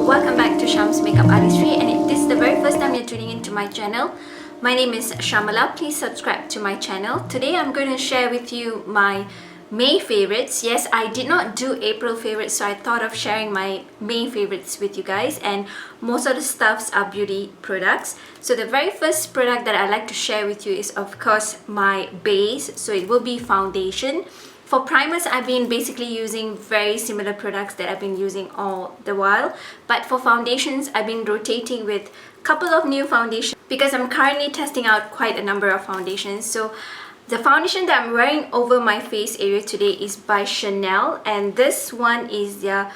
welcome back to Sham's Makeup Artistry, and if this is the very first time you're tuning into my channel, my name is Shamala. Please subscribe to my channel. Today I'm going to share with you my May favorites. Yes, I did not do April favorites, so I thought of sharing my May favorites with you guys, and most of the stuffs are beauty products. So the very first product that I like to share with you is of course my base, so it will be foundation. For primers, I've been basically using very similar products that I've been using all the while, but for foundations I've been rotating with a couple of new foundations because I'm currently testing out quite a number of foundations. So the foundation that I'm wearing over my face area today is by Chanel, and this one is their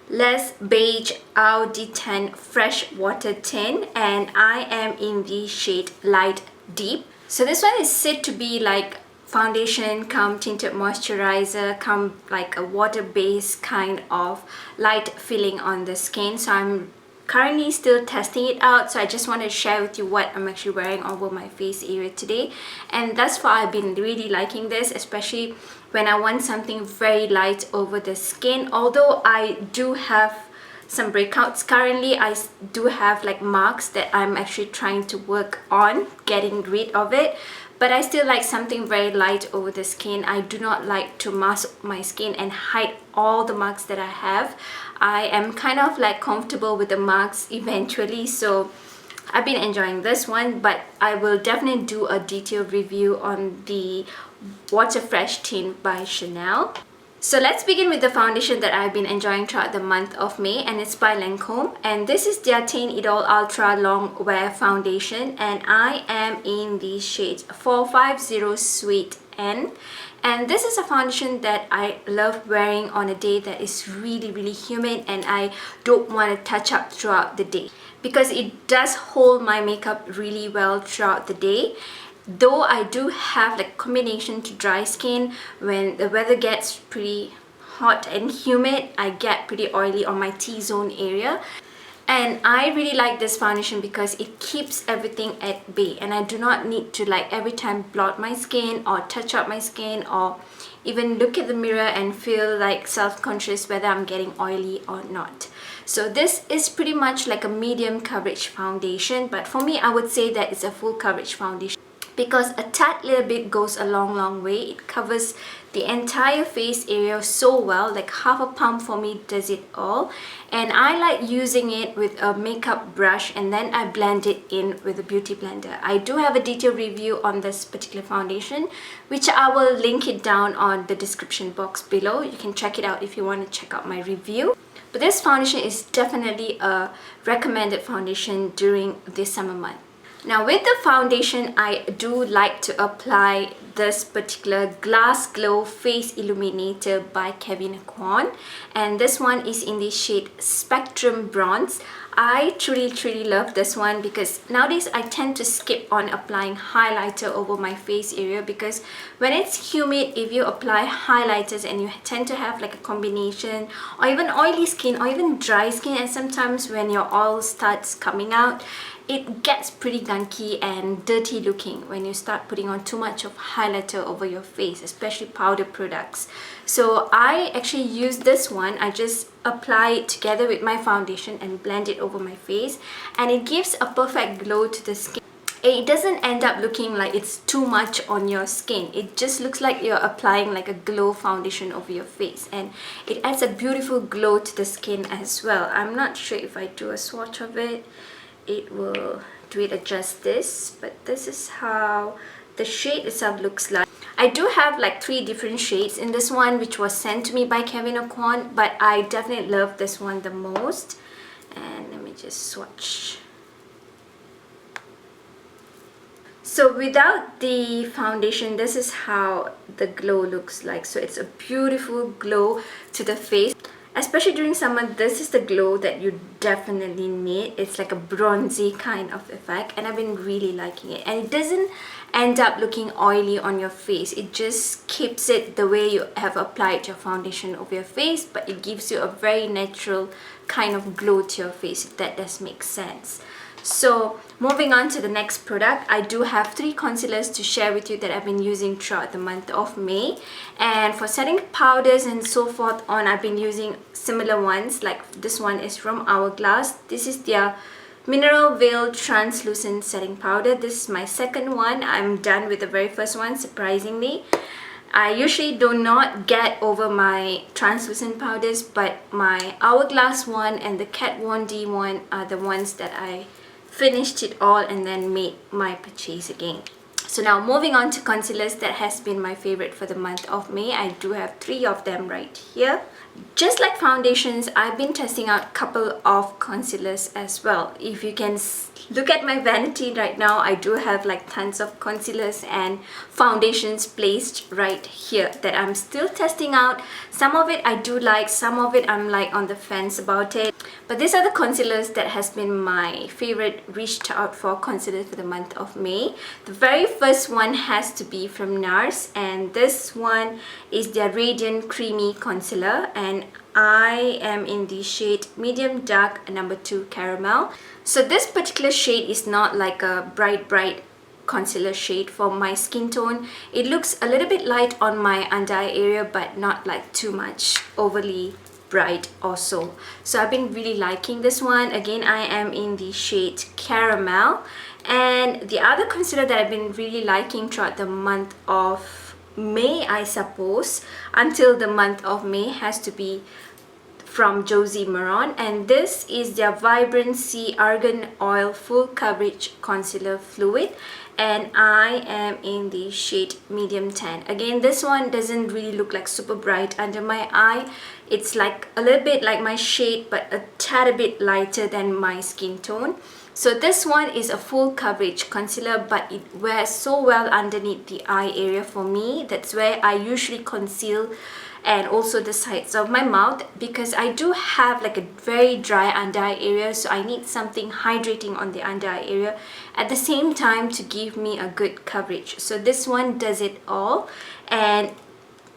Les Beige Eau de Teint Fresh Water Tint, and I am in the shade Light Deep. So this one is said to be like foundation come tinted moisturizer come like a water based kind of light feeling on the skin. So I'm currently still testing it out, so I just want to share with you what I'm actually wearing over my face area today. And thus far I've been really liking this, especially when I want something very light over the skin. Although I do have some breakouts currently, I do have like marks that I'm actually trying to work on getting rid of it, but I still like something very light over the skin. I do not like to mask my skin and hide all the marks that I have. I am kind of like comfortable with the marks eventually, so I've been enjoying this one, but I will definitely do a detailed review on the WaterFresh Tint by Chanel. So let's begin with the foundation that I've been enjoying throughout the month of May, and it's by Lancome, and this is their Teint Idole Ultra Longwear Foundation, and I am in the shade 450 Suede N. And this is a foundation that I love wearing on a day that is really humid and I don't want to touch up throughout the day, because it does hold my makeup really well throughout the day. Though I do have like combination to dry skin, when the weather gets pretty hot and humid, I get pretty oily on my T-zone area. And I really like this foundation because it keeps everything at bay, and I do not need to like every time blot my skin or touch up my skin or even look at the mirror and feel like self-conscious whether I'm getting oily or not. So this is pretty much like a medium coverage foundation, but for me I would say that it's a full coverage foundation, because a tad little bit goes a long way. It covers the entire face area so well, like half a pump for me does it all. And I like using it with a makeup brush and then I blend it in with a beauty blender. I do have a detailed review on this particular foundation, which I will link it down on the description box below. You can check it out if you want to check out my review. But this foundation is definitely a recommended foundation during this summer month. Now with the foundation, I do like to apply this particular Glass Glow Face Illuminator by Kevyn, and this one is in the shade Spectrum Bronze. I truly love this one because nowadays I tend to skip on applying highlighter over my face area, because when it's humid, if you apply highlighters and you tend to have like a combination or even oily skin or even dry skin, and sometimes when your oil starts coming out, it gets pretty gunky and dirty looking when you start putting on too much of highlighter over your face, especially powder products. So I actually use this one. I just apply it together with my foundation and blend it over my face, and it gives a perfect glow to the skin. It doesn't end up looking like it's too much on your skin. It just looks like you're applying like a glow foundation over your face, and it adds a beautiful glow to the skin as well. I'm not sure if I do a swatch of it, it will do it justice, but this is how the shade itself looks like. I do have like 3 different shades in this one, which was sent to me by Kevyn, but I definitely love this one the most. And let me just swatch. So without the foundation, this is how the glow looks like. So it's a beautiful glow to the face. Especially during summer, this is the glow that you definitely need. It's like a bronzy kind of effect, and I've been really liking it. And it doesn't end up looking oily on your face. It just keeps it the way you have applied your foundation over your face, but it gives you a very natural kind of glow to your face, if that does make sense. So moving on to the next product, I do have 3 concealers to share with you that I've been using throughout the month of May. And for setting powders and so forth on, I've been using similar ones. Like this one is from Hourglass. This is their Mineral Veil Translucent Setting Powder. This is my second one. I'm done with the very first one, surprisingly. I usually do not get over my translucent powders, but my Hourglass one and the Kat Von D one are the ones that I finished it all and then made my purchase again. So now moving on to concealers that has been my favorite for the month of May. I do have 3 of them right here. Just like foundations, I've been testing out a couple of concealers as well. If you can look at my vanity right now, I do have like tons of concealers and foundations placed right here that I'm still testing out. Some of it I do like, some of it I'm like on the fence about it. But these are the concealers that has been my favorite reached out for concealers for the month of May. The very first one has to be from Nars, and this one is their Radiant Creamy Concealer, and I am in the shade Medium Dark number 2 Caramel. So this particular shade is not like a bright concealer shade for my skin tone. It looks a little bit light on my under eye area, but not like too much overly bright also. So I've been really liking this one. Again, I am in the shade Caramel. And the other concealer that I've been really liking throughout the month of May, I suppose, until the month of May, has to be from Josie Maran, and this is their Vibrancy Argan Oil Full Coverage Concealer Fluid, and I am in the shade Medium Tan. Again, this one doesn't really look like super bright under my eye. It's like a little bit like my shade, but a tad bit lighter than my skin tone. So this one is a full coverage concealer, but it wears so well underneath the eye area for me. That's where I usually conceal, and also the sides of my mouth, because I do have like a very dry under eye area, so I need something hydrating on the under eye area at the same time to give me a good coverage. So this one does it all, and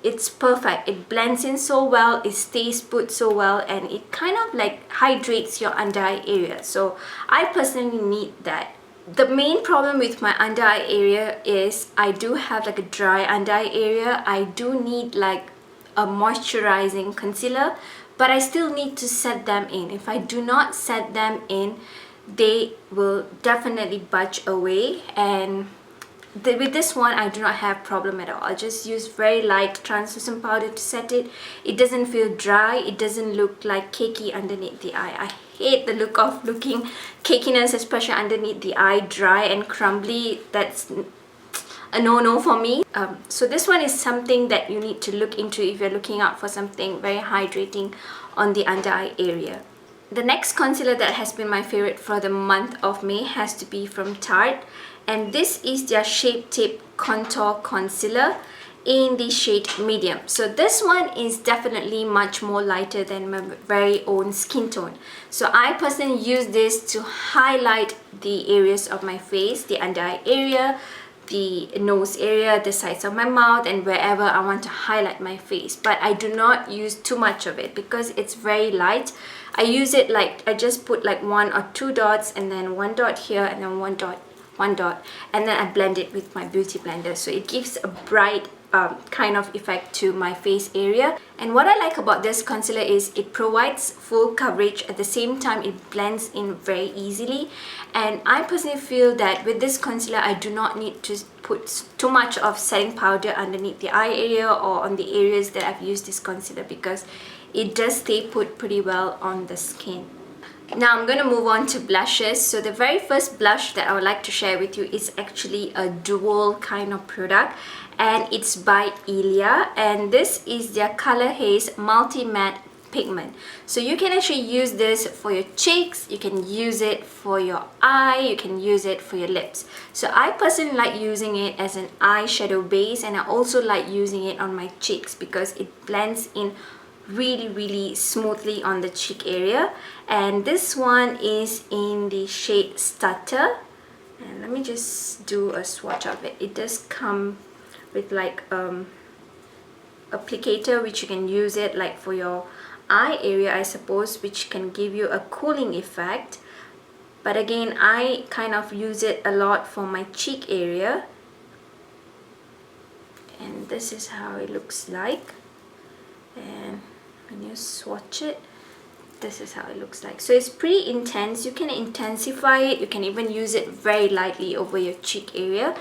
it's perfect. It blends in so well, it stays put so well, and it kind of like hydrates your under eye area. So I personally need that. The main problem with my under eye area is I do have like a dry under eye area. I do need like a moisturizing concealer, but I still need to set them in. If I do not set them in, they will definitely budge away, and with this one I do not have problem at all. I just use very light translucent powder to set it. It doesn't feel dry, it doesn't look like cakey underneath the eye. I hate the look of looking cakiness, especially underneath the eye, dry and crumbly. That's a no-no for me. So this one is something that you need to look into if you're looking out for something very hydrating on the under eye area. The next concealer that has been my favorite for the month of May has to be from Tarte, and this is their Shape Tape Contour Concealer in the shade Medium. So this one is definitely much more lighter than my very own skin tone. So I personally use this to highlight the areas of my face, the under eye area, the nose area, the sides of my mouth, and wherever I want to highlight my face. But I do not use too much of it because it's very light. I use it like, I just put like 1 or 2 dots, and then 1 dot here, and then 1 dot, and then I blend it with my beauty blender. So it gives a bright kind of effect to my face area. And what I like about this concealer is it provides full coverage, at the same time it blends in very easily. And I personally feel that with this concealer I do not need to put too much of setting powder underneath the eye area or on the areas that I've used this concealer, because it does stay put pretty well on the skin. Now I'm going to move on to blushes. So the very first blush that I would like to share with you is actually a dual kind of product, and it's by Ilia, and this is their Color Haze Multi Matte Pigment. So you can actually use this for your cheeks, you can use it for your eye, you can use it for your lips. So I personally like using it as an eyeshadow base, and I also like using it on my cheeks because it blends in really smoothly on the cheek area. And this one is in the shade Stutter, and let me just do a swatch of it. It does come with like applicator, which you can use it like for your eye area, I suppose, which can give you a cooling effect. but again I kind of use it a lot for my cheek area, and this is how it looks like. And when you swatch it, this is how it looks like. So it's pretty intense. You can intensify it, you can even use it very lightly over your cheek area,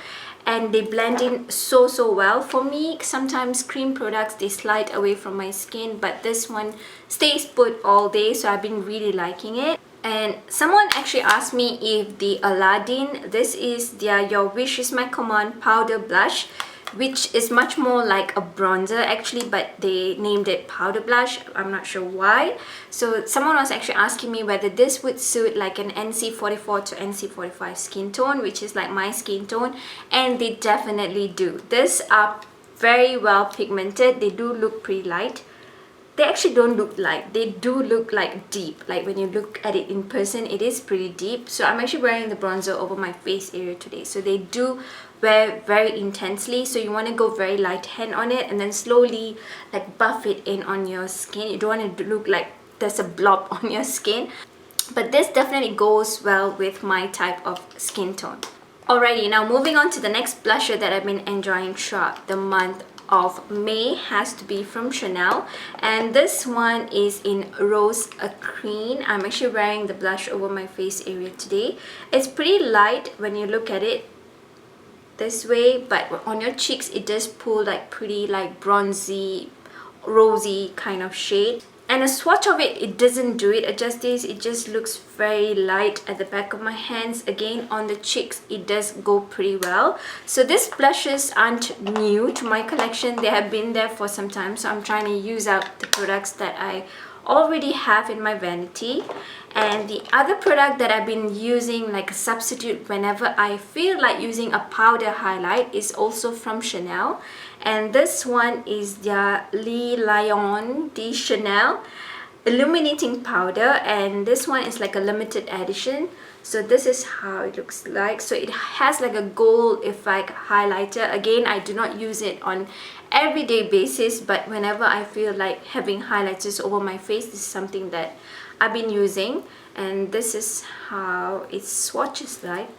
and they blend in so well. For me, sometimes cream products, they slide away from my skin, but this one stays put all day, so I've been really liking it. And someone actually asked me if the Aladdin, this is their Your Wish Is My Command powder blush, which is much more like a bronzer actually, but they named it powder blush. I'm not sure why. So someone was actually asking me whether this would suit like an NC44 to NC45 skin tone, which is like my skin tone, and they definitely do. These are very well pigmented. They do look pretty light. They actually don't look light, they do look like deep. Like when you look at it in person, it is pretty deep. So I'm actually wearing the bronzer over my face area today, so they do wear very intensely. So you want to go very light hand on it and then slowly like buff it in on your skin. You don't want to look like there's a blob on your skin, but this definitely goes well with my type of skin tone. Alrighty, now moving on to the next blusher that I've been enjoying throughout the month of May has to be from Chanel, and this one is in Rose Acree. I'm actually wearing the blush over my face area today. It's pretty light when you look at it this way, but on your cheeks it does pull like pretty like bronzy, rosy kind of shade. And a swatch of it, it doesn't do it justice. It just looks very light at the back of my hands. Again, on the cheeks, it does go pretty well. So these blushes aren't new to my collection. They have been there for some time. So I'm trying to use up the products that I already have in my vanity. And the other product that I've been using like a substitute whenever I feel like using a powder highlight is also from Chanel, and this one is their Le Lion de Chanel illuminating powder, and this one is like a limited edition. So this is how it looks like. So it has like a gold effect highlighter. Again, I do not use it on everyday basis, but whenever I feel like having highlighters over my face, this is something that I've been using, and this is how it swatches like.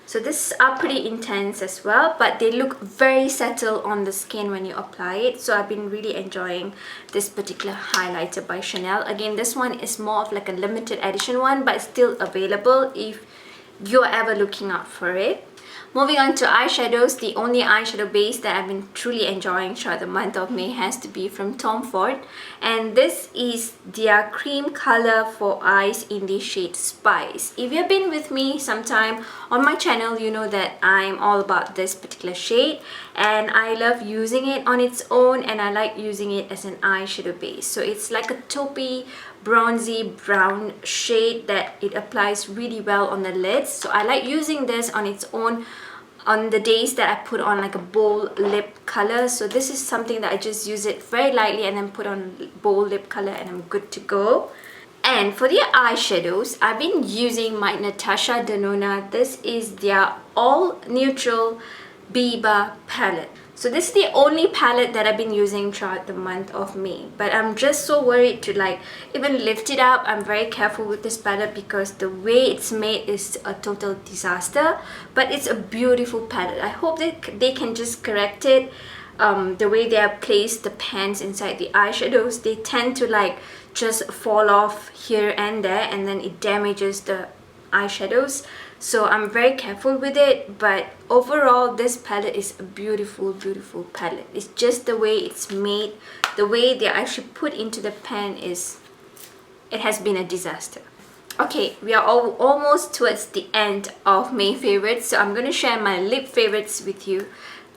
So these are pretty intense as well, but they look very subtle on the skin when you apply it. So I've been really enjoying this particular highlighter by Chanel. Again, this one is more of like a limited edition one, but it's still available if you're ever looking out for it. Moving on to eyeshadows, the only eyeshadow base that I've been truly enjoying throughout the month of May has to be from Tom Ford, and this is their cream color for eyes in the shade Spice. If you've been with me sometime on my channel, you know that I'm all about this particular shade, and I love using it on its own, and I like using it as an eyeshadow base. So it's like a taupey bronzy brown shade that it applies really well on the lids. So I like using this on its own on the days that I put on like a bold lip color. So this is something that I just use it very lightly and then put on bold lip color, and I'm good to go. And for the eyeshadows, I've been using my Natasha Denona. This is their all neutral Biba palette. So this is the only palette that I've been using throughout the month of May, but I'm just so worried to like even lift it up. I'm very careful with this palette because the way it's made is a total disaster, but it's a beautiful palette. I hope that they can just correct it. The way they have placed the pans inside the eyeshadows, they tend to like just fall off here and there, and then it damages the eyeshadows. So I'm very careful with it, but overall this palette is a beautiful palette. It's just the way it's made, the way they actually put into the pan it has been a disaster. Okay, we are almost towards the end of May favorites, so I'm going to share my lip favorites with you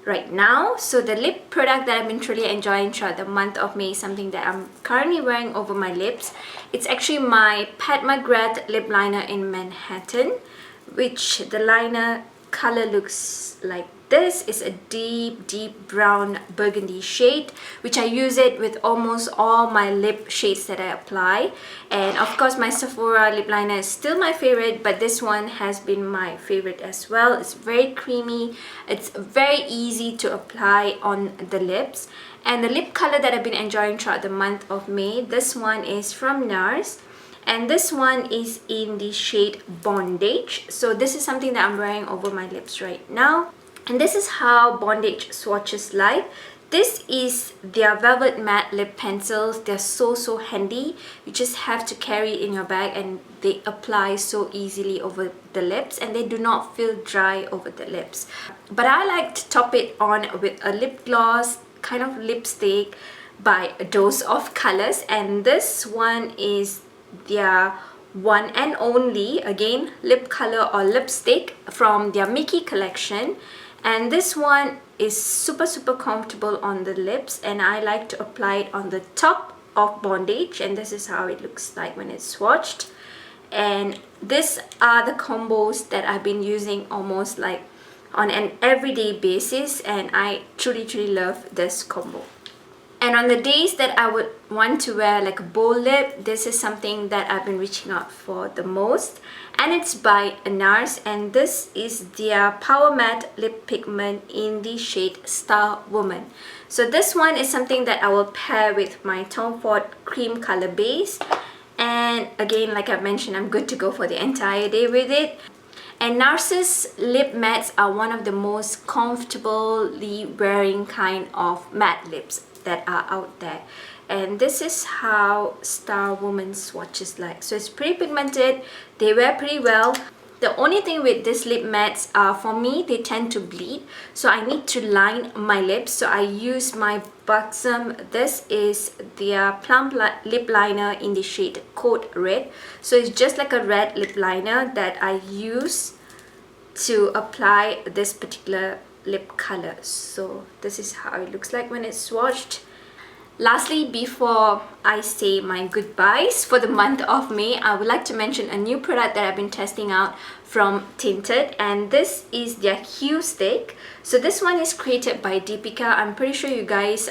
right now. So the lip product that I've been truly enjoying throughout the month of May is something that I'm currently wearing over my lips. It's actually my Pat McGrath lip liner in Manhattan, which the liner color looks like this. Is a deep brown burgundy shade, which I use it with almost all my lip shades that I apply. And of course my Sephora lip liner is still my favorite, but this one has been my favorite as well. It's very creamy, it's very easy to apply on the lips. And the lip color that I've been enjoying throughout the month of May, this one is from Nars, and this one is in the shade Bondage. So this is something that I'm wearing over my lips right now, and this is how Bondage swatches like. This is their velvet matte lip pencils. They're so handy. You just have to carry it in your bag and they apply so easily over the lips, and they do not feel dry over the lips. But I like to top it on with a lip gloss, kind of lipstick by A Dose of Colors, and this one is their one and only, again, lip color or lipstick from their Mickey collection. And this one is super comfortable on the lips, and I like to apply it on the top of Bondage, and this is how it looks like when it's swatched. And these are the combos that I've been using almost like on an everyday basis, and I truly love this combo. And on the days that I would want to wear like a bold lip, this is something that I've been reaching out for the most, and it's by Nars, and this is their Power Matte Lip Pigment in the shade Star Woman. So this one is something that I will pair with my Tom Ford cream color base, and again, like I've mentioned, I'm good to go for the entire day with it. And Nars's lip mattes are one of the most comfortably wearing kind of matte lips that are out there, and this is how Star Woman swatches like. So it's pretty pigmented, they wear pretty well. The only thing with these lip mattes are, for me, they tend to bleed, so I need to line my lips. So I use my Buxom. This is their plum lip liner in the shade Code Red. So it's just like a red lip liner that I use to apply this particular lip color. So this is how it looks like when it's swatched. Lastly, before I say my goodbyes for the month of May, I would like to mention a new product that I've been testing out from Tinted, and this is their Hue Stick. So this one is created by Deepika. I'm pretty sure you guys,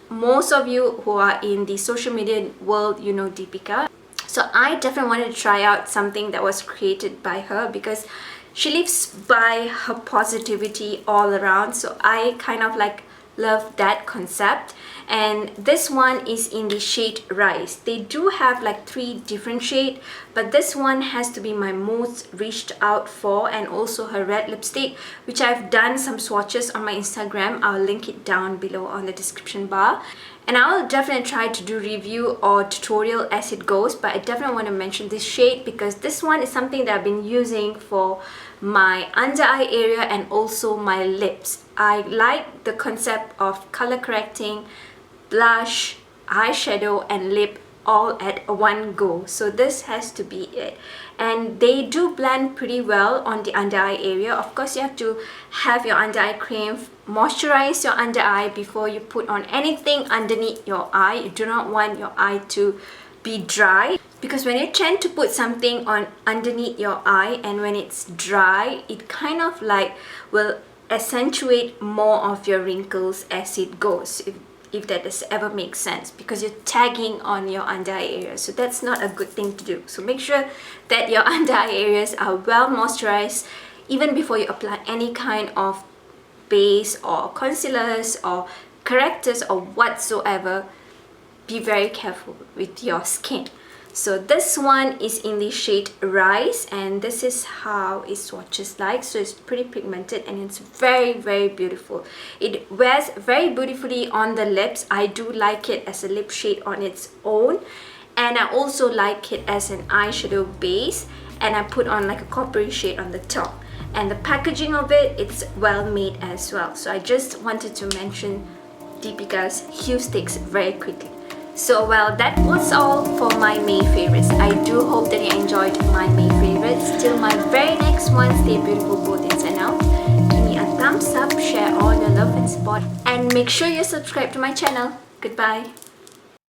most of you who are in the social media world, you know Deepika. So I definitely wanted to try out something that was created by her, because she lives by her positivity all around. So I kind of like love that concept. And this one is in the shade Rise. They do have like 3 different shades, but this one has to be my most reached out for, and also her red lipstick, which I've done some swatches on my Instagram. I'll link it down below on the description bar. And I'll definitely try to do review or tutorial as it goes, but I definitely want to mention this shade because this one is something that I've been using for my under eye area and also my lips. I like the concept of color correcting, blush, eyeshadow and lip all at one go. So this has to be it. And they do blend pretty well on the under eye area. Of course, you have to have your under eye cream, moisturize your under eye before you put on anything underneath your eye. You do not want your eye to be dry, because when you tend to put something on underneath your eye and when it's dry, it kind of like will accentuate more of your wrinkles as it goes, if that does ever make sense, because you're tagging on your under eye area. So that's not a good thing to do. So make sure that your under eye areas are well moisturized even before you apply any kind of base or concealers or correctors or whatsoever. Be very careful with your skin. So this one is in the shade Rise, and this is how it swatches like. So it's pretty pigmented and it's very beautiful. It wears very beautifully on the lips. I do like it as a lip shade on its own, and I also like it as an eyeshadow base, and I put on like a coppery shade on the top. And the packaging of it, it's well made as well. So I just wanted to mention Deepika's Hue Sticks very quickly. So well, that was all for my May favorites. I do hope that you enjoyed my May favorites. Till my very next one, stay beautiful both inside and out. Give me a thumbs up, share all your love and support, and make sure you subscribe to my channel. Goodbye.